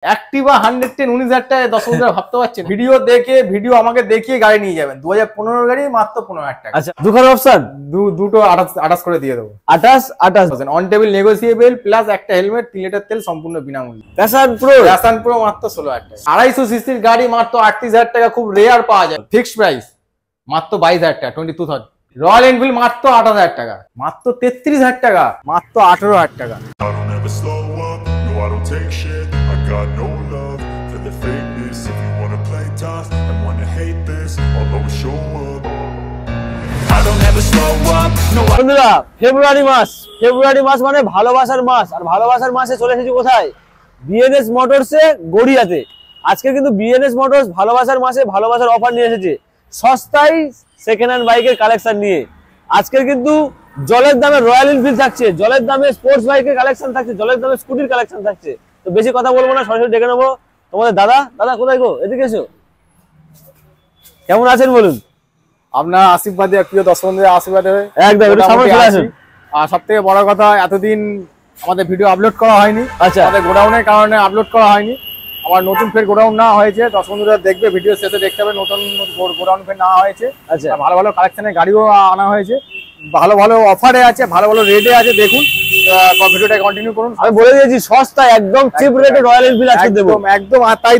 অ্যাক্টিভা 110 19,000 টাকায় 10,000 ভাবতে পারছেন। ভিডিও আমাকে দেখিয়ে গাড়ি নিয়ে যাবেন। 2015 গাড়ি মাত্র 15,000 টাকা। আচ্ছা, দুখানে অপশন দুটো 28 করে দিয়ে দেবো। 28 অন টেবিল নেগোসিয়েবল প্লাস একটা হেলমেট, 3 লিটার তেল সম্পূর্ণ বিনামূল্যে। প্যাশন প্রো মাত্র 16,000 টাকা। 250 সিসির গাড়ি মাত্র 38,000 টাকা, খুব রেয়ার পাওয়া যায়। ফিক্সড প্রাইস মাত্র 22,000 টাকা, 22,000। রয়্যাল এনফিল্ড মাত্র 28,000 টাকা, মাত্র 33,000 টাকা, মাত্র 18,000 টাকা। I don't take shit, I got no love for the fakeness. If you wanna play tough and wanna hate this, I'll always show up. I don't ever slow up, no I... বন্ধুরা, ফেব্রুয়ারি মাস মানে ভালোবাসার মাস। আর ভালোবাসার মাসে চলে এসেছি কোথায়? BNS মোটরসে গড়িয়াতে। আজকে কিন্তু বিএনএস মোটরস ভালোবাসার মাসে ভালোবাসার অফার নিয়ে এসেছে, সস্তায় সেকেন্ড হ্যান্ড বাইকের কালেকশন নিয়ে। আজকের কিন্তু জলের দামে রয়্যাল এনফিল্ড থাকছে, জলের দামে স্পোর্টস বাইকের কালেকশন থাকছে, জলের দামে স্কুটির কালেকশন থাকছে। তো বেশি কথা বলবো না, সরাসরি ডেকে নেবো তোমাদের দাদা কোথায় গো? এদিকে এসো। কেমন আছেন বলুন? আপনার আশীর্বাদে, প্রিয় দর্শক বন্ধুদের আশীর্বাদে একদম সামনে আসুন। আর সব থেকে বড় কথা, এতদিন আমাদের ভিডিও আপলোড করা হয়নি। আচ্ছা, আমাদের গোডাউনের কারণে আপলোড করা হয়নি। আমার নতুন ফের গোডাউন না হয়েছে, দর্শক বন্ধুরা দেখবে, ভিডিও শেষে দেখতে হবে নতুন গোডাউন ফের না হয়েছে। আচ্ছা, ভালো ভালো কালেকশনের গাড়িও আনা হয়েছে, ভালো ভালো অফারে আছে, ভালো ভালো রেটে আছে। দেখুন, ভিডিওটা কন্টিনিউ করুন। আমি বলে দিয়েছি সস্তা, একদম চিপ রেটে রয়্যাল এনফিল্ড আজকে দেবো একদম। আর তাই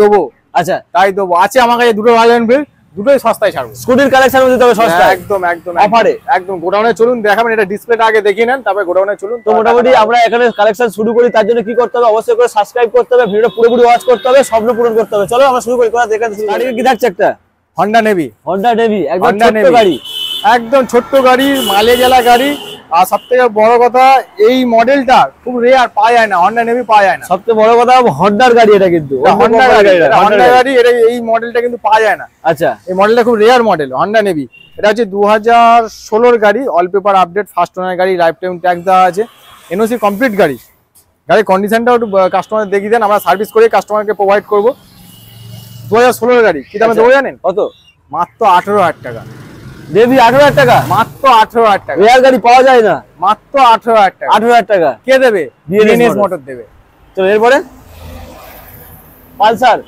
দেবো। আচ্ছা, তাই দেবো। আছে আমার কাছে দুটো রয়্যাল এনফিল্ড, দুটোই সস্তায় ছাড়বো। স্কুটির কালেকশন দিতে হবে সস্তা, একদম অফারে। একদম গোডাউনে চলুন, দেখাবেন। এটা ডিসপ্লেটা আগে দেখিয়ে নেন, তারপরে গোডাউনে চলুন। তো মোটামুটি আমরা এখানে কালেকশন শুরু করি, তার জন্য কি করতে হবে? অবশ্যই করে সাবস্ক্রাইব করতে হবে, ভিডিওটা পুরোপুরি ওয়াচ করতে হবে, স্বপ্ন পূরণ করতে হবে। চলো আমরা শুরু করি। গাড়ি কি থাকছে? একটা হন্ডা নেভি, একদম ছোট্ট গাড়ি, একদম ছোট্ট গাড়ি, মালেজালা গাড়ি। আর সব থেকে বড় কথা, এই মডেলটা খুব রেয়ার, পাওয়া যায় না। হন্ডা নেভি পাওয়া যায় না। সবচেয়ে বড় কথা, হন্ডার গাড়ি এটা, কিন্তু হন্ডা গাড়ি। এটা এই মডেলটা কিন্তু পাওয়া যায় না। আচ্ছা, এই মডেলটা খুব রেয়ার মডেল, হন্ডা নেভি। এটা হচ্ছে 2016 গাড়ি, all paper update, first owner গাড়ি, লাইফ টাইম ট্যাক্স দেওয়া আছে, এনওসি কমপ্লিট গাড়ি। গাড়ির কন্ডিশনটাও একটু কাস্টমার দেখিয়ে দেন, আমরা সার্ভিস করে কাস্টমারকে প্রোভাইড করবো। 2016 গাড়ি, কি দামে দেবো জানেন? কত? মাত্র 18,000 টাকা। নেভি 18,000 টাকা, মাত্র 18,000 টাকা। রেয়ার গাড়ি পাওয়া যায় না, মাত্র 18,000 টাকা। 18,000 টাকা কে দেবে? বিএনএস মোটর দেবে। তো এরপরে পালসার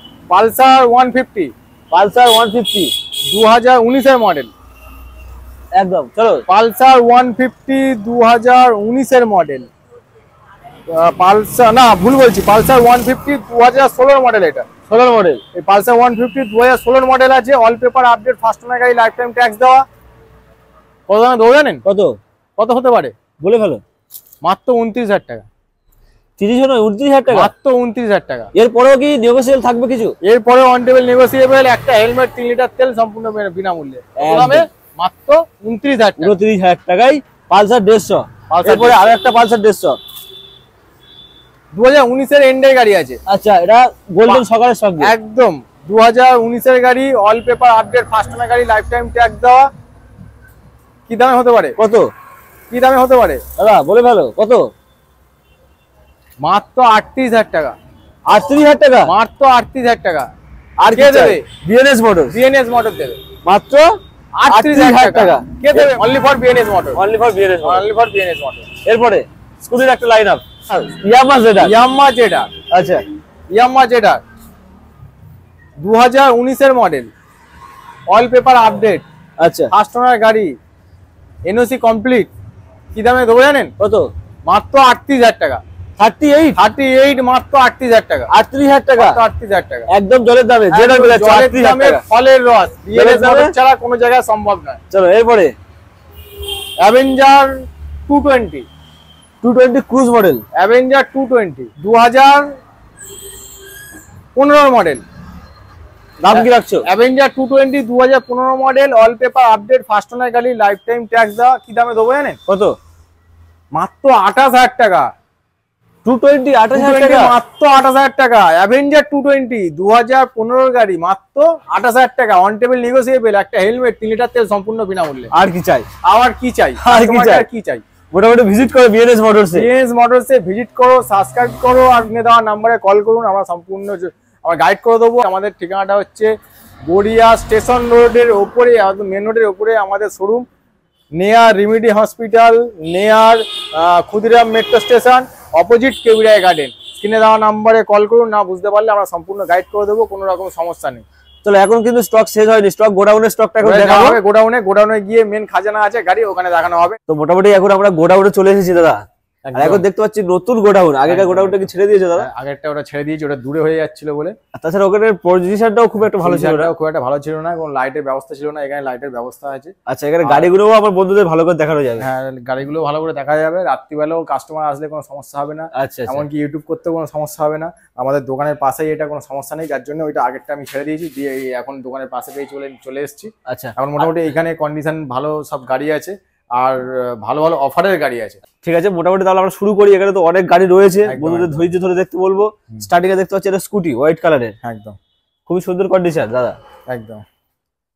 150, 2019 এর মডেল। একদম। চলো, পালসার 150 2019 এর মডেল। পালসার না, ভুল বলছি, পালসার 150 2016 মডেল। এটা 16 মডেল। এই পালসার 150 2016 মডেল আছে, all paper update, first owner গাড়ি, লাইফ টাইম ট্যাক্স দেওয়া। কত দামে দেবো জানেন? কত হতে পারে? বলে ফেলো। মাত্র 29,000 টাকা। 30 নয়, 29,000 টাকা, মাত্র 29,000 টাকা। এরপরেও কি নেগোসিয়েবল থাকবে কিছু? এরপরে অন টেবিল নেগোসিয়েবল, একটা হেলমেট, 3 লিটার তেল সম্পূর্ণ বিনামূল্যে। দামে মাত্র 29,000 টাকা। 29,000 টাকায় পালসার 150। এরপরে আরো একটা পালসার 150, 2019 এর এন্ডের গাড়ি আছে। আচ্ছা, এটা গোল্ডেন সকালের সঙ্গে, একদম 2019 এর গাড়ি, all paper update, first owner গাড়ি, লাইফ টাইম ট্যাক্স দেওয়া। কি দামে হতে পারে? কত? কি দামে হতে পারে দাদা বলে ফেলো। কত? মাত্র 38,000 টাকা। 38,000 টাকা, মাত্র 38,000 টাকা। আর কে দেবে? বিএনএস মোটর দেবে মাত্র 38,000 টাকা। কে দেবে? Only for BNS motor. এরপরে স্কুটির একটা লাইন আপ, ইয়ামাহা জেডার। আচ্ছা, ইয়ামাহা জেডার 2019 এর মডেল, অল পেপার আপডেট, আচ্ছা, ফার্স্ট ওনার গাড়ি, এনওসি কমপ্লিট। কি দামে দেবো জানেন? কত? মাত্র 38,000 টাকা। 38, মাত্র 38,000 টাকা। 38,000 টাকা, 38,000 টাকা, একদম জলের দামে। ফলের রস, বিএনএস মোটর ছাড়া কোনো জায়গায় সম্ভব নয়। চলো, এরপরে Avenger 220 cruise model. Avenger 220 2015 model. দাম কি রাখছো? Avenger 220 2015 model, all paper update, first owner গাড়ি, লাইফ টাইম ট্যাক্স দেওয়া। কি দামে দেবো জানেন? কত? মাত্র 28,000 টাকা। 220 28,000 টাকা, মাত্র 28,000 টাকা। অ্যাভেঞ্জার 220 2015 গাড়ি, মাত্র 28,000 টাকা। অন টেবিল নেগোসিয়েবল, একটা হেলমেট, 3 লিটার তেল সম্পূর্ণ বিনামূল্যে। আর কি চাই? কি চাই? মোটামুটি ভিজিট করো বিএনএস মোটরসে ভিজিট করো, সাবস্ক্রাইব করো, আর দেওয়া নাম্বারে কল করুন, আমরা সম্পূর্ণ আমরা গাইড করে দেবো। আমাদের ঠিকানাটা হচ্ছে গড়িয়া স্টেশন রোডের ওপরে, মেন রোডের ওপরে আমাদের showroom. near Remedy Hospital, near Khudiram Metro Station, opposite Kevirai Garden. স্ক্রিনে দেওয়া নাম্বারে কল করুন, না বুঝতে পারলে আমরা সম্পূর্ণ গাইড করে দেবো, কোনো রকম সমস্যা নেই। চলো এখন কিন্তু স্টক শেষ হয়নি, স্টক গোডাউনের স্টকটা এখন দেখাবো। গোডাউনে গিয়ে মেন খাজানা আছে গাড়ি, ওখানে দেখানো হবে। তো মোটামুটি এখন আমরা গোডাউনে চলে এসেছি দাদা। আর এখন দেখতে পাচ্ছি নতুন গোডাউন, আগেকার গোডাউনটা কি ছেড়ে দিয়েছে দাদা? আগেরটা ওটা ছেড়ে দিয়েছি, ওটা দূরে হয়ে যাচ্ছিল বলে। তাছাড়া ওখানে পজিশনটাও খুব একটা ভালো ছিল না, খুব একটা ভালো ছিল না, এবং লাইটের ব্যবস্থা ছিল না। এখানে লাইটের ব্যবস্থা আছে। আচ্ছা, এখানে গাড়িগুলোও আমার বন্ধুদের ভালো করে দেখানো যাবে। হ্যাঁ, গাড়িগুলো ভালো করে দেখা যাবে, রাত্রিবেলাও কাস্টমার আসলে কোনো সমস্যা হবে না। আচ্ছা, এমনকি ইউটিউব করতেও কোনো সমস্যা হবে না। আমাদের দোকানের পাশেই এটা, কোনো সমস্যা নেই, যার জন্য ওইটা আগেরটা আমি ছেড়ে দিয়েছি, দিয়ে এখন দোকানের পাশে পেয়ে চলে এসেছি। আচ্ছা, এখন মোটামুটি এখানে কন্ডিশন ভালো সব গাড়ি আছে, আর ভালো ভালো অফারের গাড়ি আছে। ঠিক আছে, মোটামুটি তাহলে আমরা শুরু করি। এখানে তো অনেক গাড়ি রয়েছে, বন্ধুদের ধৈর্য ধরে দেখতে বলবো। স্টার্টিং এ দেখতে পাচ্ছি এটা স্কুটি হোয়াইট কালারের, একদম খুবই সুন্দর কন্ডিশন দাদা। একদম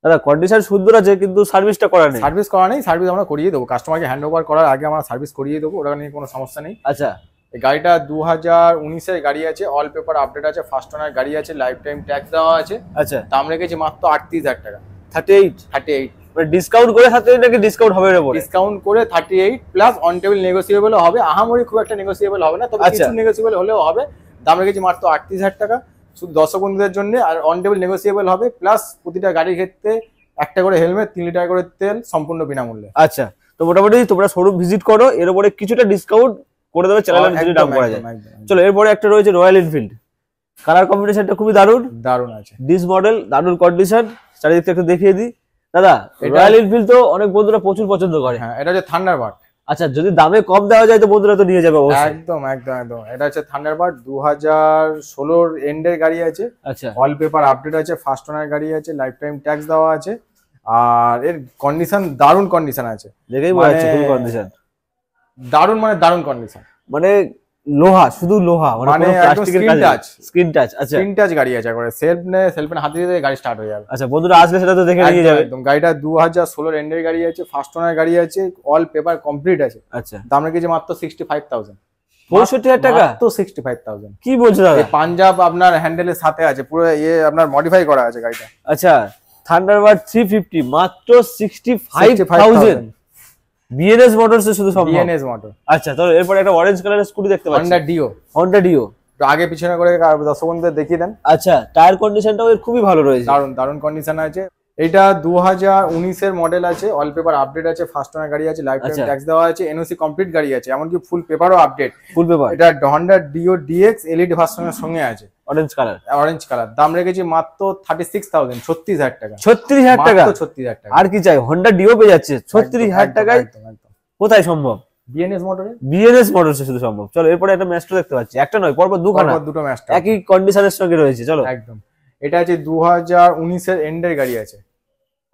দাদা কন্ডিশন সুন্দর আছে, কিন্তু সার্ভিসটা করা নেই। সার্ভিস করা নেই, সার্ভিস আমরা করিয়ে দেবো, কাস্টমারকে হ্যান্ড ওভার করার আগে আমরা সার্ভিস করিয়ে দেবো, ওটা নিয়ে কোনো সমস্যা নেই। আচ্ছা, এই গাড়িটা 2019-এর গাড়ি আছে, অল পেপার আপডেট আছে, ফার্স্ট ওনার গাড়ি আছে, লাইফ টাইম ট্যাক্স দেওয়া আছে। আচ্ছা, দাম রেখেছি মাত্র 38,000 টাকা। 38 মানে ডিসকাউন্ট করে 38 নাকি ডিসকাউন্ট হবে? ডিসকাউন্ট করে 38 প্লাস অন টেবিল নেগোসিয়েবল হবে। আহামরি খুব একটা নেগোসিয়েবল হবে না, তবে কিছু নেগোসিয়েবল হলেও হবে। দাম রেখেছি মাত্র 38,000 টাকা শুধু দর্শক বন্ধুদের জন্য। আর অন টেবিল নেগোসিয়েবল হবে, প্লাস প্রতিটা গাড়ির ক্ষেত্রে একটা করে হেলমেট, 3 লিটার করে তেল, সম্পূর্ণ বিনামূল্যে। আচ্ছা, তো মোটামুটি তোমরা শোরুম ভিজিট করো, এর উপরে কিছুটা ডিসকাউন্ট করে দেবে, চ্যানেলের ভিডিও ডাউন করা যায়। চলো, এরপরে একটা রয়েছে রয়্যাল এনফিল্ড, কালার কম্বিনেশনটা খুবই দারুণ আছে। ডিস মডেল, দারুণ কন্ডিশন, চারিদিকটা একটু দেখিয়ে দিই দাদা। রয়্যাল এনফিল্ড তো অনেক বন্ধুরা প্রচুর পছন্দ করে। হ্যাঁ, এটা হচ্ছে থান্ডারবার্ড। আচ্ছা, যদি দামে কম দেওয়া যায় তো বন্ধুরা তো নিয়ে যাবে অবশ্যই। একদম একদম একদম। এটা হচ্ছে থান্ডারবার্ড, 2016-র এন্ডের গাড়ি আছে। আচ্ছা, অল পেপার আপডেট আছে, ফার্স্ট ওনার গাড়ি আছে, লাইফ টাইম ট্যাক্স দেওয়া আছে, আর এর কন্ডিশন দারুণ কন্ডিশন আছে। দেখেই বোঝা যাচ্ছে খুবই কন্ডিশন দারুণ, মানে দারুণ কন্ডিশন, মানে লোহা, শুধু লোহা, মানে প্লাস্টিকের কাজ, স্ক্রিন টাচ। আচ্ছা, স্ক্রিন টাচ গাড়ি আছে, একবারে সেলফে হাতে দিয়ে গাড়ি স্টার্ট হয়ে যাবে। আচ্ছা, বন্ধুরা আসলে সেটা তো দেখে নিয়ে যাবে। একদম, গাড়িটা 2016-র এন্ডের গাড়ি আছে, ফার্স্ট ওনার গাড়ি আছে, অল পেপার কমপ্লিট আছে। আচ্ছা, দাম রেখেছি মাত্র 65,000। 65,000 টাকা? তো 65,000 কি বলছো দাদা? পাঞ্জাব আপনার হ্যান্ডেলের সাথে আছে, পুরো আপনার মডিফাই করা আছে গাড়িটা। আচ্ছা, থান্ডারবার্ড 350 মাত্র 65,000। বিএনএস মোটরস শুধু সব বিএনএস মোটর। আচ্ছা, তো এরপর একটা অরেঞ্জ কালারের স্কুটি দেখতে পাচ্ছি, হন্ডা ডিও। তো আগে পিছনে করে দর্শক বন্ধুদের দেখিয়ে দেন। আচ্ছা, টায়ার কন্ডিশনটাও এর খুবই ভালো রয়েছে, দারুণ কন্ডিশন আছে। এটা 2019-এর মডেল আছে, অল পেপার আপডেট আছে, ফার্স্ট ওনার গাড়ি আছে, লাইফ টাইম ট্যাক্স দেওয়া আছে, এনওসি কমপ্লিট গাড়ি আছে, এমনকি ফুল পেপারও আপডেট। ফুল পেপার। এটা হন্ডা ডিও ডিএক্স এলইডি ভার্সনের সঙ্গে আছে, অরেঞ্জ কালার। দাম রেখেছি মাত্র 36,000, 36,000 টাকা। 36,000 টাকা? 36,000 টাকা। আর কি চাই? হন্ডা ডিও পেয়ে যাচ্ছে 36,000 টাকায়। কোথায় সম্ভব? বিএনএস মোটরে। বিএনএস মোটরসে শুধু সম্ভব। চলো, এরপরে একটা ম্যাস্ট্রো দেখতে পাচ্ছি, একটা নয় পরপর দুটো ম্যাস্ট্রো একই কন্ডিশনের সঙ্গে রয়েছে। চলো, একদম। এটা আছে 2019-এর এন্ডের গাড়ি আছে,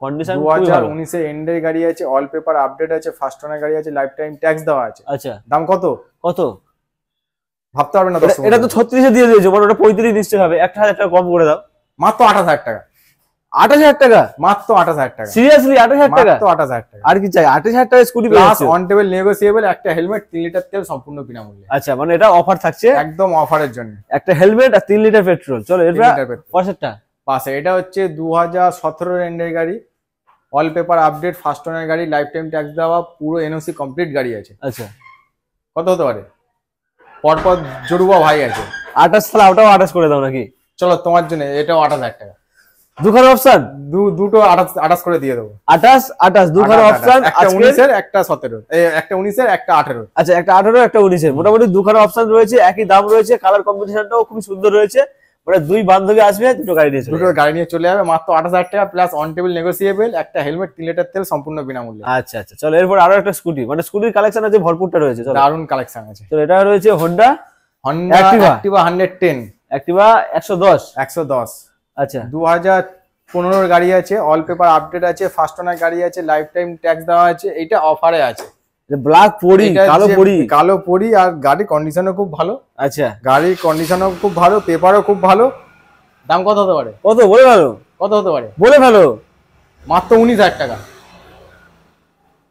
কন্ডিশন 2019-এর এন্ডের গাড়ি আছে, অল পেপার আপডেট আছে, ফার্স্ট ওনার গাড়ি আছে, লাইফ টাইম ট্যাক্স দেওয়া আছে। আচ্ছা, দাম কত ভাবতে পারবে না দর্শক। এটা তো 36-এ দিয়ে দিয়েছো, মানে ওটা 35 নিশ্চয় হবে। 1,000 টাকা কম করে দাও। মাত্র 28,000 টাকা। 28,000 টাকা? মাত্র 28,000 টাকা। সিরিয়াসলি 28,000 টাকা? মাত্র 28,000 টাকা। আর কি চাই? 28,000 টাকা স্কুটি পেয়ে যাচ্ছে, অন টেবিল নেগোসিয়েবল, একটা হেলমেট, 3 লিটার তেল, সম্পূর্ণ বিনামূল্যে। আচ্ছা, মানে এটা অফার থাকছে, একদম অফারের জন্য। একটা হেলমেট আর 3 লিটার পেট্রোল। চলো, এরপর পাশেরটা পাশে এটা হচ্ছে 2017-এর এন্ডের গাড়ি, all paper update, first owner গাড়ি, লাইফ টাইম ট্যাক্স দেওয়া, পুরো এনওসি কমপ্লিট গাড়ি আছে। আচ্ছা, কত হতে পারে? পরপর জরুবা ভাই আছে। 28, তাহলে ওটাও 28 করে দাও নাকি? চলো, তোমার জন্য এটাও 28,000 টাকা। দুখানে অপশন, দুটো 28 করে দিয়ে দেবো। 28 দুখানে অপশন, একটা 19-এর, একটা 17, একটা 19-এর, একটা 18। আচ্ছা, একটা 18 একটা 19-এর, মোটামুটি দুখানে অপশন রয়েছে, একই দাম রয়েছে, কালার কম্বিনেশনটাও খুব সুন্দর রয়েছে। মানে দুই বান্ধবী আসবে, দুটো গাড়ি নিয়ে চলে যাবে, মাত্র 28,000 টাকা, প্লাস অন টেবিল নেগোসিয়েবল, একটা হেলমেট, 3 লিটার তেল, সম্পূর্ণ বিনামূল্যে। আচ্ছা আচ্ছা, চলো এরপর আরো একটা স্কুটি, মানে স্কুটির কালেকশন আছে ভরপুরটা রয়েছে, দারুণ কালেকশন আছে। তো এটা রয়েছে হোন্ডা অ্যাক্টিভা 110, অ্যাক্টিভা 110। আচ্ছা, 2015-এর গাড়ি আছে, অল পেপার আপডেট আছে, ফার্স্ট ওনার গাড়ি আছে, লাইফ টাইম ট্যাক্স দেওয়া আছে, এটা অফারে আছে। ব্ল্যাক পরি, কালো পরি, আর গাড়ির কন্ডিশনও খুব ভালো। আচ্ছা, গাড়ির কন্ডিশনও খুব ভালো, পেপারও খুব ভালো। দাম কত হতে পারে? কত বলে ভালো? কত হতে পারে বলে ভালো? মাত্র 19,000 টাকা।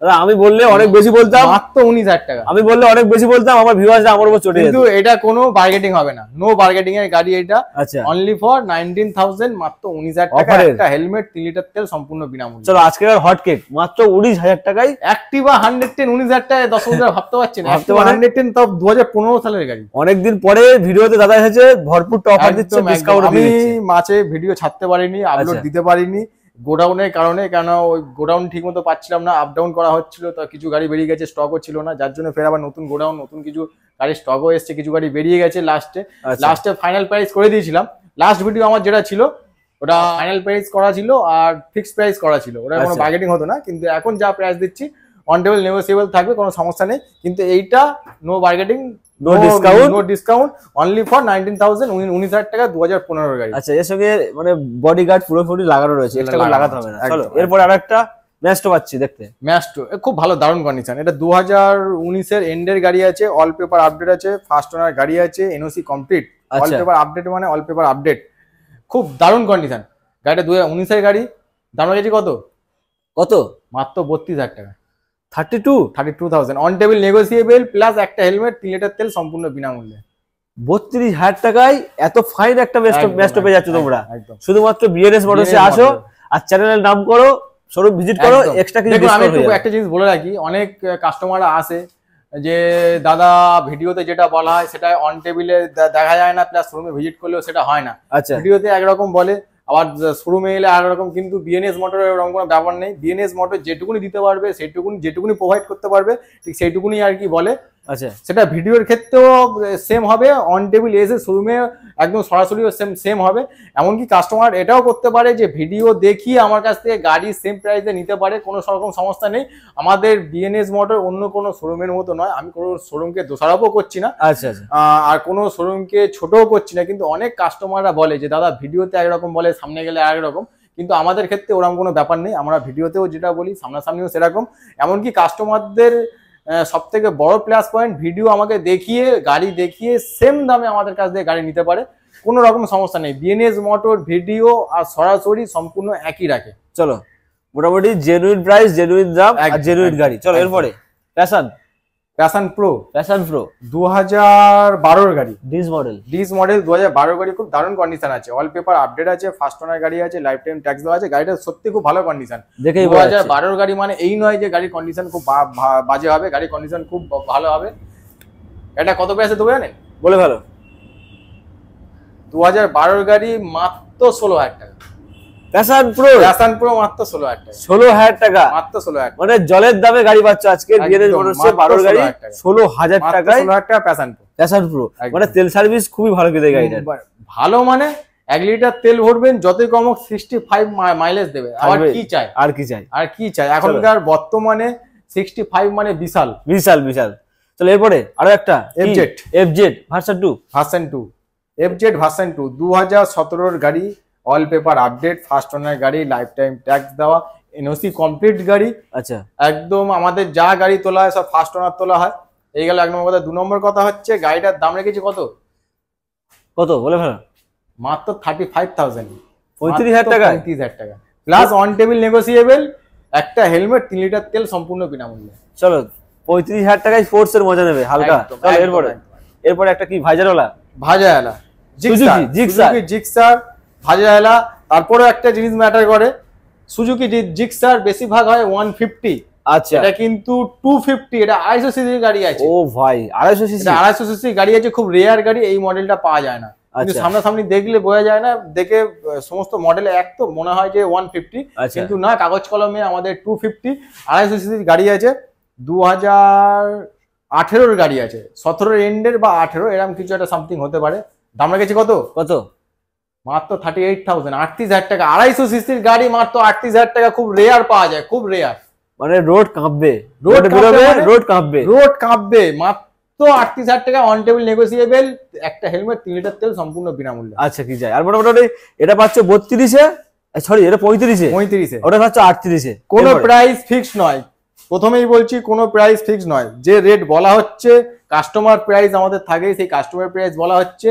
দাদা আমি বললে অনেক বেশি বলতাম, মাত্র 19,000 টাকা। আমি বললে অনেক বেশি বলতাম, আমার ভিউয়ার্সরা আমার উপর চটে যেত। কিন্তু এটা কোনো বার্গেটিং হবে না, নো বার্গেটিং এর গাড়ি এটা। আচ্ছা অনলি ফর 19,000, মাত্র 19,000 টাকা, Offer এর। একটা হেলমেট, 3 লিটার তেল সম্পূর্ণ বিনামূল্যে। চলো আজকের হট কেক মাত্র 19,000 টাকায়। অ্যাক্টিভা 110 19,000 টাকায় 10,000 ভাবতে পারছেন? ভাবতে অ্যাক্টিভা পারেন। 110 তাও 2015 সালের গাড়ি। অনেকদিন পরে ভিডিওতে দাদা এসেছে, ভরপুর অফার দিচ্ছে, একদম, ডিসকাউন্ট আমি দিচ্ছে। মাঝে ভিডিও ছাড়তে পারিনি, আপলোড আচ্ছা। দিতে পারিনি গোডাউনের কারণে, কেন ওই গোডাউন ঠিক মতো পাচ্ছিলাম না, আপ ডাউন করা হচ্ছিল, তো কিছু গাড়ি বেরিয়ে গেছে, স্টকও ছিল না, যার জন্য ফের আবার নতুন গোডাউন, নতুন কিছু গাড়ি স্টকও এসছে, কিছু গাড়ি বেরিয়ে গেছে। লাস্টে ফাইনাল প্রাইস করে দিয়েছিলাম। লাস্ট ভিডিও আমার যেটা ছিল ওটা ফাইনাল প্রাইস করা ছিল আর ফিক্সড প্রাইস করা ছিল, ওটা কোনো আচ্ছা। বার্গেটিং হতো না। কিন্তু এখন যা প্রাইস দিচ্ছি অন টেবল নেগোসিয়েবল থাকবে, কোনো সমস্যা নেই। কিন্তু এইটা no bargaining, No discount? No discount, only for 19,000, 19,000 টাকা, 2015 গাড়ি। আচ্ছা এর সঙ্গে মানে বডিগার্ড পুরোপুরি লাগানো রয়েছে, এক্সট্রা করে লাগাতে হবে না। একদম, চলো একদম। এরপর আরেকটা ম্যাস্টো পাচ্ছি দেখতে। ম্যাস্টো খুব ভালো, দারুণ কন্ডিশন। এটা 2019 এন্ডের গাড়ি আছে, অল পেপার আপডেট আছে, ফার্স্ট ওনার গাড়ি আছে, এনওসি কমপ্লিট। অল আচ্ছা। পেপার আপডেট মানে অল পেপার আপডেট, খুব দারুণ কন্ডিশন। গাড়িটা 2019 গাড়ি, দাম রেখেছি কত? কত? মাত্র 32,000 টাকা, 32,000 অন টেবিল নেগোসিয়েবল, প্লাস একটা হেলমেট, 3 লিটার তেল সম্পূর্ণ বিনামূল্যে। 32,000 টাকায় এত ফাইন একটা ম্যাস্টো পেয়ে যাচ্ছ তোমরা। একদম। শুধুমাত্র বিএনএস মোটরসে আসো আর চ্যানেলের নাম করো, শোরুম ভিজিট করো, একদম। এক্সট্রা কিছু দেখুন, আমি ডিসকাউন্ট হয়ে একটু যাবে। একটা জিনিস বলে রাখি, অনেক কাস্টমাররা আসে যে দাদা ভিডিওতে যেটা বলা হয় সেটা অন টেবিলে দেখা যায় না, প্লাস শোরুমে ভিজিট করলেও সেটা হয় না। আচ্ছা ভিডিওতে একরকম বলে, আবার শোরুমে এলে আরেকরকম। কিন্তু বিএনএস মোটরের এরকম কোনো ব্যাপার নেই। বিএনএস মোটর যেটুকুনি দিতে পারবে, যেটুকুনি প্রোভাইড করতে পারবে, ঠিক সেইটুকুনি আর কি বলে। আচ্ছা সেটা ভিডিওর ক্ষেত্রেও সেম হবে, অন টেবিল এসে শোরুমে একদম সরাসরিও সেম হবে। এমনকি কাস্টমার এটাও করতে পারে যে ভিডিও দেখিয়ে আমার কাছ থেকে গাড়ি সেম প্রাইসে নিতে পারে, কোনো রকম সমস্যা নেই। আমাদের বিএনএস মোটর অন্য কোনো শোরুমের মতো নয়, আমি কোনো শোরুমকে দোষারোপও করছি না, আচ্ছা আচ্ছা আর কোনো শোরুমকে ছোটও করছি না। কিন্তু অনেক কাস্টমাররা বলে যে দাদা ভিডিওতে একরকম বলে, সামনে গেলে আরেকরকম। কিন্তু আমাদের ক্ষেত্রে ওরকম কোনো ব্যাপার নেই, আমরা ভিডিওতেও যেটা বলি সামনাসামনিও সেরকম। এমনকি কাস্টমারদের সব থেকে বড় প্লাস পয়েন্ট, ভিডিও আমাকে দেখিয়ে, গাড়ি দেখিয়ে সেম দামে আমাদের কাছ থেকে গাড়ি নিতে পারে, কোনো রকম সমস্যা নেই। বিএনএস মোটর ভিডিও আর সরাসরি সম্পূর্ণ একই রাখে। চলো মোটামুটি জেনুইন প্রাইস, জেনুইন দাম আর একদম, জেনুইন একদম, গাড়ি। চলো একদম। এরপরে প্যাশন প্যাশন প্রো 2012 গাড়ি, ডিস মডেল 2012 গাড়ি, খুব দারুণ কন্ডিশন আছে, অল পেপার আপডেট আছে, ফার্স্ট ওনার গাড়ি আছে, লাইফ টাইম ট্যাক্স দেওয়া আছে। গাড়িটা সত্যি খুব ভালো কন্ডিশন। দেখেই 2012 গাড়ি মানে এই নয় যে গাড়ির কন্ডিশন খুব বাজে হবে, গাড়ির কন্ডিশন খুব ভালো হবে। এটা কত প্রাইসে দেবো জানেন? বলে ভালো। 2012 গাড়ি মাত্র 16,000 টাকা। প্যাশন প্রো মাত্র 16,000 টাকা, 16,000 টাকা, মাত্র 16,000 টাকা, মানে জলের দামে গাড়ি পাচ্ছ আজকে একদম, বিএনএস মোটরসে। মাত্র 12 গাড়ি 16,000 টাকা। 16,000 মাত্র টাকায় 16,000 টাকা প্যাশন প্রো। প্যাশন প্রো, একদম। মানে তেল সার্ভিস খুবই ভালো খেতে গাড়িটা। ভালো মানে 1 লিটার তেল ভরবেন, যতই কম হোক 65 মাইলেজ দেবে। আর কি চাই, আর কি চাই, আর কি চাই? এখনকার বর্তমানে 65 মানে বিশাল। বিশাল বিশাল। চলো এরপরে আরো একটা এফজেড ভার্সন 2 ভার্সন 2 2017 গাড়ি, all paper update, first owner গাড়ি, লাইফ টাইম ট্যাক্স দেওয়া, এনওসি কমপ্লিট গাড়ি। আচ্ছা একদম আমাদের যা গাড়ি তোলা হয় সব ফার্স্ট ওনার তোলা হয়। এই গেল 1 নম্বর কথা। 2 নম্বর কথা হচ্ছে গাড়িটার দাম রেখেছি কত? কত বলে ভালো? মাত্র 35,000, 35,000 টাকা, 35,000 টাকা, প্লাস অন টেবিল নেগোসিয়েবল, একটা হেলমেট, 3 লিটার তেল সম্পূর্ণ বিনামূল্যে। চলো 35,000 টাকায় ফোর্স এর মজা নেবে হালকা। একদম, চলো একদম, এরপরে একদম। এরপরে একটা কি ভাইজারওয়ালা ভাজায়ালা, জিক্সার, ভাজায়ালা। তারপরে একটা জিনিস ম্যাটার করে, সুজুকি জিক্সার বেশিরভাগ হয় 150, আচ্ছা এটা কিন্তু 250, এটা 250 সিসির গাড়ি আছে। ও ভাই 250 সিসি, 250 সিসি গাড়ি আছে, খুব রেয়ার গাড়ি, এই মডেলটা পাওয়া যায় না। কিন্তু আচ্ছা। সামনাসামনি দেখলে বোঝা যায় না, দেখে সমস্ত মডেলে এক তো মনে হয় যে 150, আচ্ছা। কিন্তু না, কাগজ কলমে আমাদের 250 250 সিসির গাড়ি আছে। 2018 গাড়ি আছে, 17 এন্ডের বা 18 এরকম কিছু একটা সামথিং হতে পারে। দাম রেখেছি কত? কত? মাত্র 38,000, 38,000 টাকা। 250 সিসির গাড়ি মাত্র 38,000 টাকা, খুব রেয়ার পাওয়া যায়, খুব রেয়ার। মানে রোড কাঁপবে, রোড বেরোবে, কাঁপবে, রোড কাঁপবে, রোড কাঁপবে। মাত্র 38,000 টাকা, অন টেবিল নেগোসিয়েবল, একটা হেলমেট, 3 লিটার তেল সম্পূর্ণ বিনামূল্যে। আচ্ছা কি যায়। আর মোটামুটি এটা পাচ্ছ 32-এ, সরি এটা 35-এ, 35-এ। ওটা পাচ্ছ 38-এ। কোনো প্রাইস ফিক্স নয়, প্রথমেই বলছি, কোনো প্রাইস ফিক্স নয়। যে রেট বলা হচ্ছে কাস্টমার প্রাইস আমাদের থাকে, সেই কাস্টমার প্রাইস বলা হচ্ছে।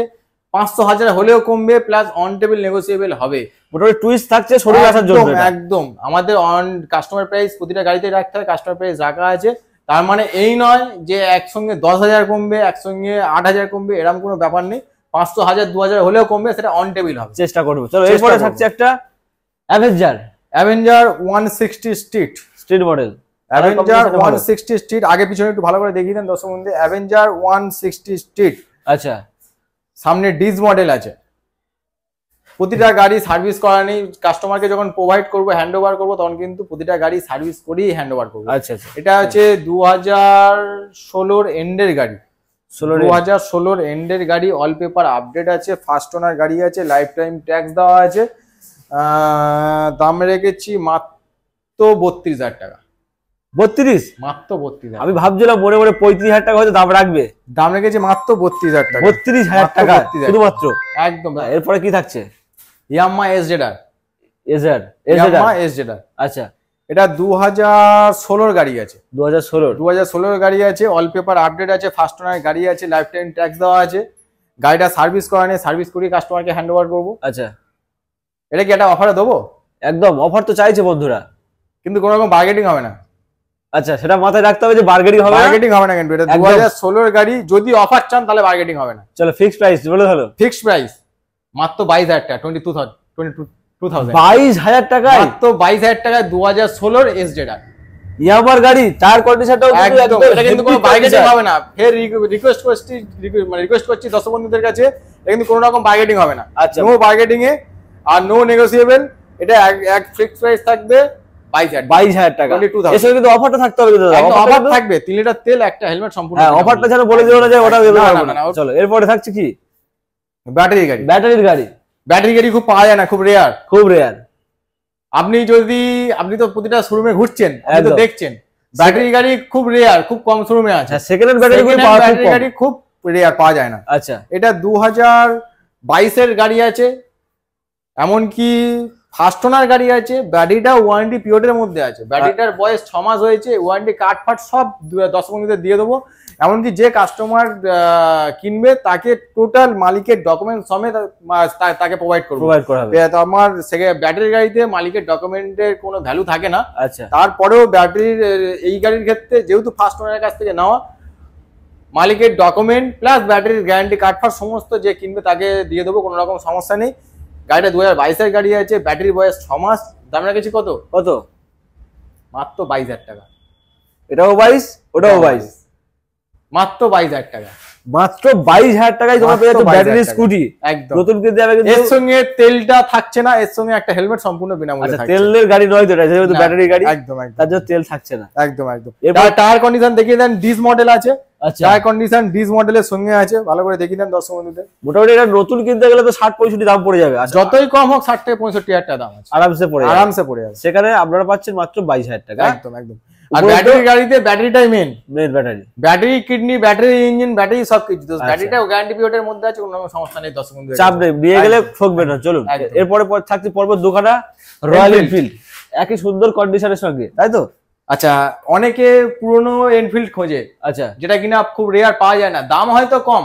500,000 হলেও কমবে, প্লাস অন টেবিল নেগোসিয়েবল হবে। মোটামুটি টুইস্ট থাকছে শরীর আসার জন্য। একদম আমাদের অন কাস্টমার প্রাইস প্রতিটা গাড়িতে রাখতে হয়, কাস্টমার প্রাইস রাখা আছে। তার মানে এই নয় যে একসঙ্গে 10,000 কমবে, একসঙ্গে 8,000 কমবে, এরকম কোনো ব্যাপার নেই। 500,000 2,000 হলেও কমবে, সেটা অন টেবিল হবে। চেষ্টা করবো। চলো এরপরে থাকছে একটা Avenger 160 street model. Avenger 160 street, আগে পিছনে একটু ভালো করে দেখিয়ে দেন দর্শক বন্ধু। Avenger 160 street. আচ্ছা, সামনে ডিজ মডেল আছে। প্রতিটা গাড়ি সার্ভিস করা নেই, কাস্টমারকে যখন প্রোভাইড করবো, হ্যান্ড ওভার করবো, তখন কিন্তু প্রতিটা গাড়ি সার্ভিস করেই হ্যান্ড ওভার করবো। আচ্ছা আচ্ছা। এটা হচ্ছে 2016 এন্ডের গাড়ি, 2016 এন্ডের গাড়ি। অল পেপার আপডেট আছে, ফার্স্ট ওনার গাড়ি আছে, লাইফ টাইম ট্যাক্স দেওয়া আছে। দাম রেখেছি মাত্র 32,000 টাকা। 32? মাত্র 32,000। আমি ভাবছিলাম মনে মনে 35,000 টাকা হয়তো দাম রাখবে। দাম রেখেছি মাত্র 32,000 টাকা। 32,000 টাকা শুধুমাত্র। একদম। এরপরে কি থাকছে? ইয়ামাহা এসজেডআর। ইয়ামাহা এসজেডআর। আচ্ছা, এটা 2016 গাড়ি আছে। 2016 গাড়ি আছে, অল পেপার আপডেট আছে, ফার্স্ট ওনার গাড়ি আছে, লাইফ টাইম ট্যাক্স দেওয়া আছে। গাড়িটা সার্ভিস করা নেই, সার্ভিস করি কাস্টমারকে হ্যান্ড ওভার করবো। আচ্ছা, এটা কি একটা অফারে দেবো? একদম অফার তো চাইছে বন্ধুরা, কিন্তু কোনো রকম বার্গেটিং হবে না। আচ্ছা, সেটা মাথায় রাখতে হবে যে বার্গেটিং হবে না। বার্গেটিং হবে না কিন্তু এটা 2016 গাড়ি, যদি অফার চান তাহলে বার্গেটিং হবে না। চলো ফিক্সড প্রাইস বলে হলো। ফিক্সড প্রাইস মাত্র 22,000 টাকা। 22,000 22,000 টাকায় মাত্র 22,000 টাকায় 2016 এসজেডআর ইয়ামার গাড়ি। টায়ার কন্ডিশনটাও একদম, এটা কিন্তু কোনো বার্গেটিং হবে না। ফের রিকোয়েস্ট করছি দর্শক বন্ধুদের কাছে, এটা কিন্তু কোনো রকম বার্গেটিং হবে না। আচ্ছা, নো বার্গেটিং এ আর নো নেগোসিয়েবল। এটা এক ফিক্সড প্রাইস থাকবে 22,000 টাকা। 22,000। এর সঙ্গে কিন্তু অফারটা থাকতে হবে কিন্তু দাদা। অফার থাকবে 3 লিটার তেল, একটা হেলমেট সম্পূর্ণ। হ্যাঁ, অফারটা যেন বলে দিও না যে ওটা দেবে না। চলো এরপরে থাকছে কি? ব্যাটারি গাড়ি। ব্যাটারি গাড়ি খুব পাওয়া যায় না, খুব রেয়ার। আপনি তো প্রতিটা শোরুমে ঘুরছেন, আপনি তো দেখছেন ব্যাটারি গাড়ি খুব রেয়ার, খুব কম শোরুমে আছে। সেকেন্ড হ্যান্ড ব্যাটারি গাড়ি খুব রেয়ার পাওয়া যায় না। আচ্ছা, এটা 2022 এর গাড়ি আছে, এমনকি ফার্স্ট ওনার গাড়ি আছে। ব্যাটারিটা ওয়ারেন্টি পিরিয়ডের মধ্যে আছে। ব্যাটারিটার বয়স 6 মাস হয়েছে, ওয়ারেন্টি কার্ড ফাট সব 10 মিনিটে দিয়ে দেবো। এমনকি যে কাস্টমার কিনবে তাকে টোটাল মালিকের ডকুমেন্ট সমেত তাকে প্রোভাইড করা হবে। আমার ব্যাটারি গাড়িতে মালিকের ডকুমেন্টের কোনো ভ্যালু থাকে না। আচ্ছা, তারপরেও ব্যাটারির এই গাড়ির ক্ষেত্রে যেহেতু ফার্স্ট ওনারের কাছ থেকে নেওয়া, মালিকের ডকুমেন্ট প্লাস ব্যাটারির গ্যারান্টি কার্ড ফাট সমস্ত যে কিনবে তাকে দিয়ে দেবো, কোনো রকম সমস্যা নেই। গাড়িটা 2022 এর গাড়ি আছে, ব্যাটারি বয়স 6 মাস। দাম রেখেছি কত? মাত্র 22,000 টাকা। এটাও 22, ওটাও 22, মাত্র 22,000 টাকা। মাত্র 22,000 টাকায় তোমরা পেয়ে যাচ্ছ ব্যাটারি স্কুটি। একদম নতুন কিনতে যাবে কিন্তু এর সঙ্গে তেলটা থাকছে না, এর সঙ্গে একটা হেলমেট সম্পূর্ণ বিনামূল্যে থাকছে। তেলের গাড়ি নয় তো, এটা যেহেতু ব্যাটারি গাড়ি, একদম তার জন্য তেল থাকছে না। একদম। টায়ার কন্ডিশন দেখিয়ে দেন। ডিজ মডেল আছে। আচ্ছা, টায়ার কন্ডিশন ডিজ মডেলের সঙ্গে আছে, ভালো করে দেখিয়ে দেন দর্শক বন্ধুদের। মোটামুটি এটা নতুন কিনতে গেলে তো 60-65 দাম পড়ে যাবে। যতই কম হোক 60 থেকে 65,000 টাকা দাম আছে, আরামসে পড়ে যাবে। সেখানে আপনারা পাচ্ছেন মাত্র 22,000 টাকা। একদম। আর ব্যাটারি গাড়িতে ব্যাটারিটাই main. Battery kidney, battery engine, battery সবকিছু। ব্যাটারিটাও গ্যারান্টি পিরিয়ডের মধ্যে আছে, কোনো সমস্যা নেই দর্শক বন্ধুদের। চাপ নেই, নিয়ে গেলে ঠকবে না। চলুন এরপরে থাকছে পর্বত দুখানা রয়্যাল এনফিল্ড, একই সুন্দর কন্ডিশনের সঙ্গে, তাই তো? আচ্ছা, অনেকে পুরনো এনফিল্ড খোঁজে। আচ্ছা, যেটা কিনা খুব রেয়ার পাওয়া যায় না, দাম হয়তো কম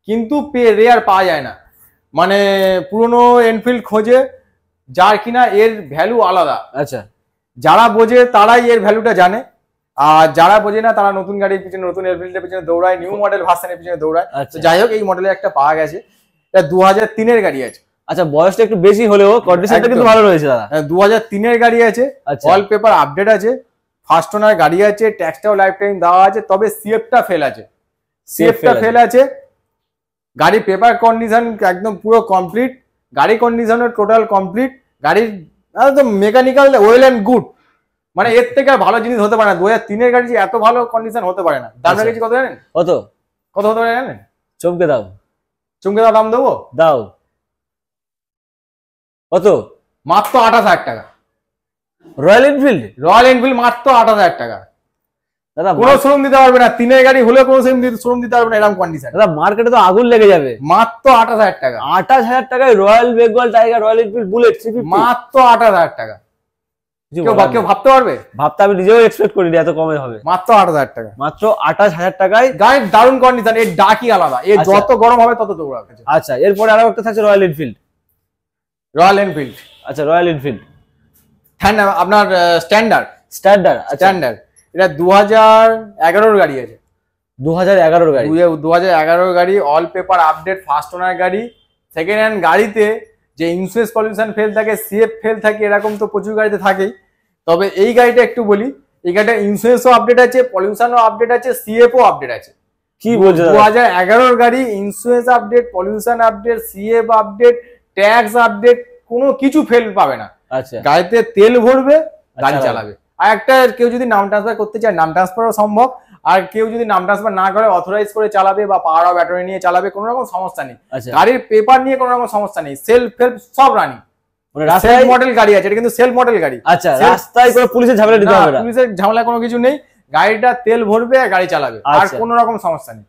কিন্তু রেয়ার পাওয়া যায় না। মানে পুরনো এনফিল্ড খোঁজে যার কিনা এর ভ্যালু আলাদা। আচ্ছা, যারা বোঝে তারাই এর ভ্যালুটা জানে, আর যারা বোঝে না তারা নতুন গাড়ির পিছনে, নতুন এনফিল্ডের পিছনে দৌড়ায়, নিউ মডেল ভার্সনের পিছনে দৌড়ায়। যাই হোক, এই মডেলের একটা পাওয়া গেছে। এটা 2003 এর গাড়ি আছে। আচ্ছা, বয়সটা একটু বেশি হলেও কন্ডিশনটা কিন্তু ভালো রয়েছে দাদা। 2003 এর গাড়ি আছে, অল পেপার আপডেট আছে, ফার্স্ট ওনার গাড়ি আছে, ট্যাক্সটাও লাইফ টাইম দেওয়া আছে। তবে সিএফটা ফেল আছে। গাড়ি পেপার কন্ডিশন একদম পুরো কমপ্লিট, গাড়ি কন্ডিশনের টোটাল কমপ্লিট। গাড়ির একদম মেকানিক্যাল ওয়েল এন্ড গুড, মানে এর থেকে আর ভালো জিনিস হতে পারে না। 2003 এর গাড়ি এত ভালো কন্ডিশন হতে পারে না। দাম রেখেছি কত জানেন? কত হতে পারে জানেন? চমকে দাও দাম দেবো, দাও। কত? মাত্র 28,000 টাকা। রয়্যাল এনফিল্ড মাত্র 28,000 টাকা। দাদা কোনো শোরুম দিতে পারবে না, 3 এর গাড়ি হলেও কোনো শোরুম দিতে পারবে না এরকম কন্ডিশন। দাদা মার্কেটে তো আগুন লেগে যাবে। মাত্র 28,000 টাকা। 28,000 টাকায় royal Bengal tiger, royal Enfield bullet, মাত্র 28,000 টাকা। কিছু কেউ বলার কেউ নেই। ভাবতে পারবে? ভাবতে আমি নিজেও এক্সপেক্ট করিনি এত কমে হবে। মাত্র 8,000 টাকা। মাত্র 28,000 টাকায়। গাড়ির দারুণ কন্ডিশন, এর ডাকই আলাদা, এর আচ্ছা। যত গরম হবে তত দৌড়াবে। আচ্ছা, এরপরে আরো একটা থাকছে রয়্যাল এনফিল্ড। Royal Enfield. আচ্ছা, রয়্যাল এনফিল্ড আপনার স্ট্যান্ডার্ড। স্ট্যান্ডার্ড। স্ট্যান্ডার্ড, এটা 2011 গাড়ি আছে। 2011 গাড়ি। 2011 গাড়ি, all paper update, first owner গাড়ি। সেকেন্ড হ্যান্ড গাড়িতে যে ইন্স্যুরেন্স পলিউশন ফেল থাকে, সিএফ ফেল থাকে, এরকম তো প্রচুর গাড়িতে থাকেই। তবে এই গাড়িটা একটু বলি, এই গাড়িটা ইন্স্যুরেন্সও আপডেট আছে, পলিউশনও আপডেট আছে, সিএফও আপডেট আছে। কি বলছো? 2011 গাড়ি, insurance update, pollution update, CF update, tax update, কোনো কিছু ফেল পাবে না। আচ্ছা, গাড়িতে তেল ভরবে, গাড়ি চালাবে। চালাবে। আর একটা, কেউ যদি নাম ট্রান্সফার করতে চায় নাম ট্রান্সফারও সম্ভব। আর কেউ যদি নাম ট্রান্সফার না করে অথরাইজ করে চালাবে বা পাওয়ার অফ ব্যাটারি নিয়ে চালাবে, কোনো রকম সমস্যা নেই। আচ্ছা, গাড়ির পেপার নিয়ে কোনো রকম সমস্যা নেই, সেলফ ফেলফ সব রানিং। মানে সেলফ রাস্তায় মডেল গাড়ি আছে, এটা কিন্তু সেলফ মডেল গাড়ি। আচ্ছা, Self- রাস্তায় কোনো পুলিশের ঝামেলা দিতে না, হবে না। পুলিশের ঝামেলা কোনো কিছু নেই, গাড়িটা তেল ভরবে আর গাড়ি চালাবে, আর আচ্ছা। কোনো রকম সমস্যা নেই।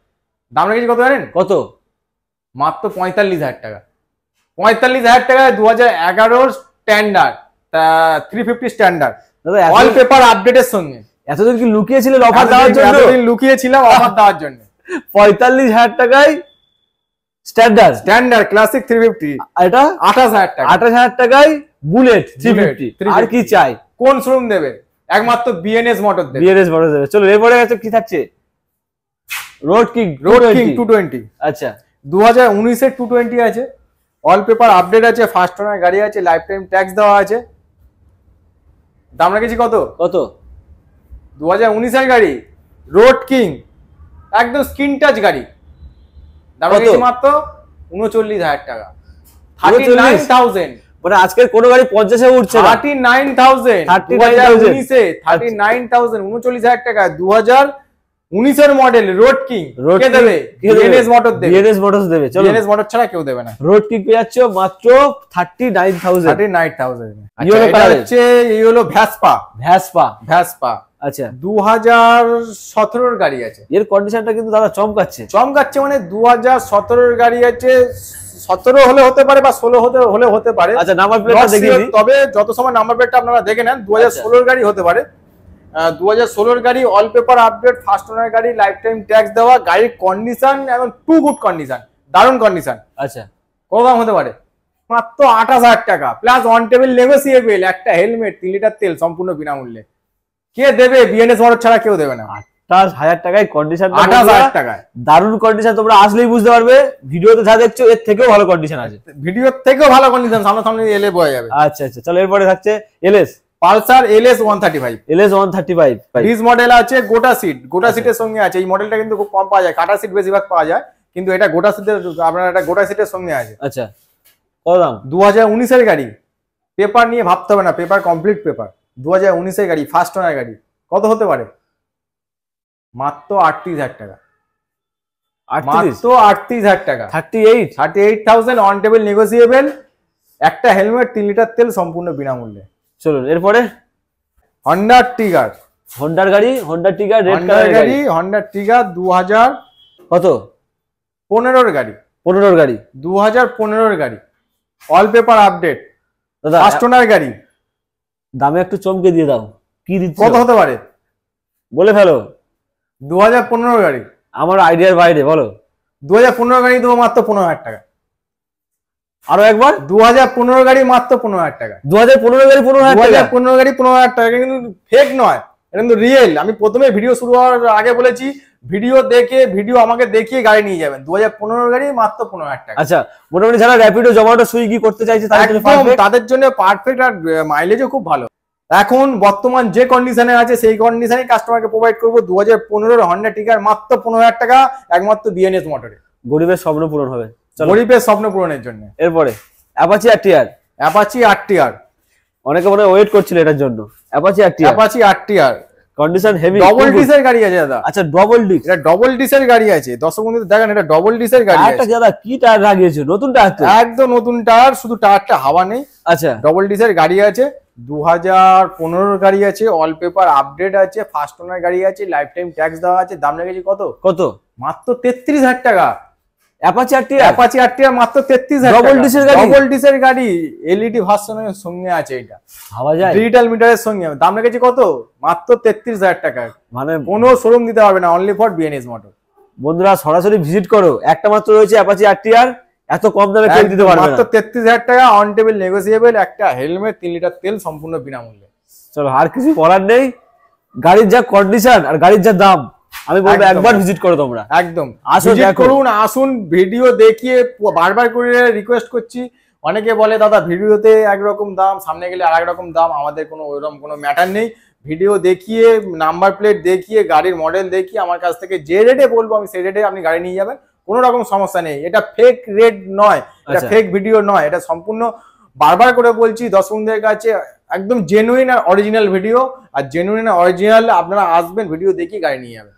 দাম রেখেছি কত জানেন? কত? মাত্র 45,000 টাকা। 45,000 টাকায় 2011 স্ট্যান্ডার্ড, 350 স্ট্যান্ডার্ড, দাদা অল পেপার আপডেটের সঙ্গে। এতদিন কি লুকিয়েছিলেন অফার দেওয়ার জন্য? এতদিন লুকিয়েছিলাম অফার দেওয়ার জন্য। 45,000 টাকায় স্ট্যান্ডার্ড। Standard classic 350। এটা 28,000 টাকা। 28,000 টাকায় বুলেট 350। 350 আর কি চাই? কোন শোরুম দেবে? একমাত্র বিএনএস মোটর দেবে। বিএনএস বড় দেবে। চলো এরপরে আছে কি থাকছে? Road king. Road king 220। আচ্ছা, 2019 এর 220 আছে, অল পেপার আপডেট আছে, ফার্স্ট ওনার গাড়ি আছে, লাইফ টাইম ট্যাক্স দেওয়া আছে। দাম রেখেছি কত? কত? 2019 এর গাড়ি, রোড কিং, একদম স্ক্রিন টাচ গাড়ি। দাম কত? রেখেছি মাত্র 39,000 টাকা। 39,000? 39,000। মানে আজকের কোনো গাড়ি 50-এ উঠছে না। 39,000। 39,000 39,000, 39,000 টাকা। 2019 এর মডেল রোড কিং। রোড কে দেবে? বিএনএস মোটর দেবে। বিএনএস মোটরস দেবে। চলো বিএনএস মোটর ছাড়া কেউ দেবে না। রোড কিং পেয়ে যাচ্ছ মাত্র 39,000। 39,000। Yellow এটা colour। হচ্ছে এই হলো ভ্যাসপা। ভ্যাসপা। ভ্যাসপা আচ্ছা, 2017 এর গাড়ি আছে। এর কন্ডিশনটা কিন্তু দাদা চমকাচ্ছে। চমকাচ্ছে মানে 2017 এর গাড়ি আছে, 17 হলে হতে পারে বা 16 হলে হতে পারে। আচ্ছা, নাম্বার প্লেটটা দেখিয়ে দিই। তবে যত সময় নাম্বার প্লেটটা আপনারা দেখে নেন, 2016 এর গাড়ি হতে পারে। 2016 এর গাড়ি, all paper update, first owner গাড়ি, লাইফ টাইম ট্যাক্স দেওয়া, গাড়ির কন্ডিশন এবং টু গুড কন্ডিশন, দারুণ কন্ডিশন। আচ্ছা, কত দাম হতে পারে? মাত্র 28,000 টাকা প্লাস অন টেবিল নেগোসিয়েবল, একটা হেলমেট, 3 লিটার তেল সম্পূর্ণ বিনামূল্যে। কে দেবে? বিএনএস মোটর ছাড়া কেউ দেবে না। 28,000 টাকায় কন্ডিশন। 28,000 টাকায় দারুণ কন্ডিশন। তোমরা আসলেই বুঝতে পারবে, ভিডিওতে যা দেখছো এর থেকেও ভালো কন্ডিশন আছে। ভিডিওর থেকেও ভালো কন্ডিশন, সামনাসামনি এলে বোঝা যাবে। আচ্ছা আচ্ছা, চলো এরপরে থাকছে LS. Pulsar LS 135। LS 135 dish model আছে, গোটা সিট, গোটা সিটের সঙ্গে আছে। এই মডেলটা কিন্তু খুব কম পাওয়া যায়, কাটা সিট বেশিরভাগ পাওয়া যায়, কিন্তু এটা গোটা সিটের, আপনার এটা গোটা সিটের সঙ্গে আছে। আচ্ছা, কত দাম? 2019 এর গাড়ি, পেপার নিয়ে ভাবতে হবে না, পেপার কমপ্লিট পেপার। 2019 এর গাড়ি, ফার্স্ট ওনার গাড়ি, কত হতে পারে? মাত্র 38,000 টাকা। 38? মাত্র 38,000 টাকা। 38? 38,000 অন টেবিল নেগোসিয়েবল, একটা হেলমেট, 3 লিটার তেল সম্পূর্ণ বিনামূল্যে। চলুন এরপরে হন্ডা টিগার। হোন্ডার গাড়ি, হোন্ডা টিগার রেড হন্ডার কালারের গাড়ি। গাড়ি, হন্ডা টিগার 2015 কত? এর গাড়ি। 15 গাড়ি। 2015 এর গাড়ি, অল পেপার আপডেট, দাদা ফার্স্ট ওনার গাড়ি। দামে একটু চমকে দিয়ে দাও, কি দিচ্ছ? কত হতে পারে? বলে ফেলো। 2015 গাড়ি। আমার আইডিয়ার বাইরে, বলো। 2015 গাড়ি দেবো মাত্র 15,000 টাকা। আরো একবার। 2015 গাড়ি মাত্র 15,000 টাকা। 2015 গাড়ি 15,000 টাকা। 2015 গাড়ি 15,000 টাকা, কিন্তু ফেক নয়, এটা কিন্তু রিয়েল। আমি প্রথমে ভিডিও শুরু হওয়ার আগে বলেছি, ভিডিও আমাকে দেখিয়ে গাড়ি নিয়ে যাবেন। 2015 গাড়ি মাত্র 15,000 টাকা। আচ্ছা, মোটামুটি যারা র্যাপিডো, জোম্যাটো, সুইগি করতে চাইছে তাদের জন্য একদম perfect। তাদের জন্য পারফেক্ট, আর মাইলেজও খুব ভালো। এখন বর্তমান যে কন্ডিশনে আছে সেই কন্ডিশনে কাস্টমারকে প্রোভাইড করবো। 2015 হন্ডা টিগার মাত্র 15,000 টাকা, একমাত্র বিএনএস মোটরে। গরিবের স্বপ্ন পূরণ হবে। চলো গরিবের স্বপ্ন পূরণের জন্য। এরপরে অ্যাপাচি আরটিআর। অ্যাপাচি আরটিআর, অনেকে মনে ওয়েট করছিল এটার জন্য। Apache RTR, Apache RTR condition heavy, double ডিসের গাড়ি আছে দাদা। আচ্ছা, ডবল ডিস্ক। এটা ডবল ডিসের গাড়ি আছে, দর্শক বন্ধুদের দেখেন, এটা ডবল ডিসের গাড়ি একটা আছে। দাদা কি টায়ার লাগিয়েছে? নতুন টায়ার তো? একদম নতুন টায়ার, শুধু টায়ারটা হাওয়া নেই। আচ্ছা, ডবল ডিসের গাড়ি আছে, 2015 গাড়ি আছে, অল পেপার আপডেট আছে, ফার্স্ট ওনার গাড়ি আছে, লাইফ টাইম ট্যাক্স দেওয়া আছে। দাম লেগেছে কত? কত? মাত্র 33,000 টাকা। অ্যাপাচি আরটিআর অ্যাপাচি আরটিআর মাত্র 33,000 Double টাকা। disc এর গাড়ি? ডবল ডিসের গাড়ি, এলইডি ভার্সনের সঙ্গে আছে এটা, ভাবা যায়? ডিজিটাল মিটারের সঙ্গে। দাম রেখেছি কত? মাত্র 33,000 টাকা। মানে কোনো শোরুম দিতে পারবে না, অনলি ফর বিএনএস মোটর। বন্ধুরা সরাসরি ভিজিট করো, একটা মাত্র রয়েছে অ্যাপাচি আরটিআর, এত কম দামে কেউ দিতে পারবে না। মাত্র 33,000 টাকা, অন টেবিল নেগোসিয়েবল, একটা হেলমেট, 3 লিটার তেল সম্পূর্ণ বিনামূল্যে। চলো আর কিছু বলার নেই, গাড়ির যা কন্ডিশন আর গাড়ির যা দাম, আমি বলবো একদম। একবার ভিজিট করো তোমরা। একদম আসো, ভিজিট দেখো। করুন, আসুন, ভিডিও দেখিয়ে বারবার করে রিকোয়েস্ট করছি। অনেকে বলে দাদা ভিডিওতে একরকম দাম, সামনে গেলে আর এক রকম দাম। আমাদের কোনো ওইরকম কোনো ম্যাটার নেই। ভিডিও দেখিয়ে, নাম্বার প্লেট দেখিয়ে, গাড়ির মডেল দেখিয়ে আমার কাছ থেকে যে রেটে বলবো আমি সেই রেটে আপনি গাড়ি নিয়ে যাবেন, কোনো রকম সমস্যা নেই। এটা ফেক রেট নয়, এটা আচ্ছা। ফেক ভিডিও নয়, এটা সম্পূর্ণ বারবার করে বলছি দর্শক বন্ধুদের কাছে একদম জেনুইন আর অরিজিনাল ভিডিও। আর জেনুইন আর অরিজিনাল আপনারা আসবেন, ভিডিও দেখিয়ে গাড়ি নিয়ে যাবেন।